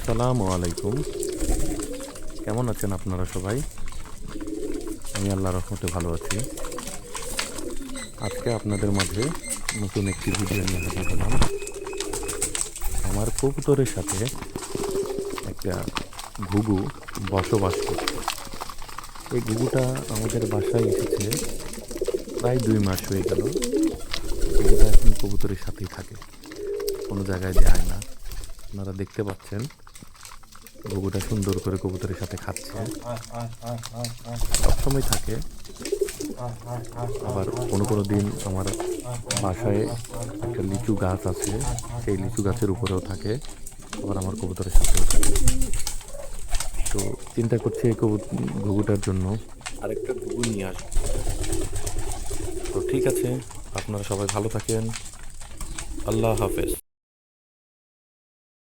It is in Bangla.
আসসালামু আলাইকুম। কেমন আছেন আপনারা সবাই? আমি আল্লাহর রহমতে ভালো আছি। আজকে আপনাদের মাঝে নতুন একটি ভিডিও নিয়ে হাজির হলাম। আমার কবুতরের সাথে একটা ঘুঘু বসবাস করছে। এই ঘুঘুটা আমাদের বাসায় এসেছে প্রায় 2 মাস হয়ে গেল। ঘুঘুটা এখন কবুতরের সাথেই থাকে, কোনো জায়গায় যায় না। আপনারা দেখতে পাচ্ছেন ঘুঘুটা সুন্দর করে কবুতরের সাথে খাচ্ছে, সবসময় থাকে। আবার কোনো কোনো দিন আমার বাসায় একটা লিচু গাছ আছে, সেই লিচু গাছের উপরেও থাকে, আবার আমার কবুতরের সাথেও থাকে। তো চিন্তা করছি এই ঘুঘুটার জন্য আরেকটা ঘুঘু নিয়ে আসবো। তো ঠিক আছে, আপনারা সবাই ভালো থাকেন। আল্লাহ হাফেজ।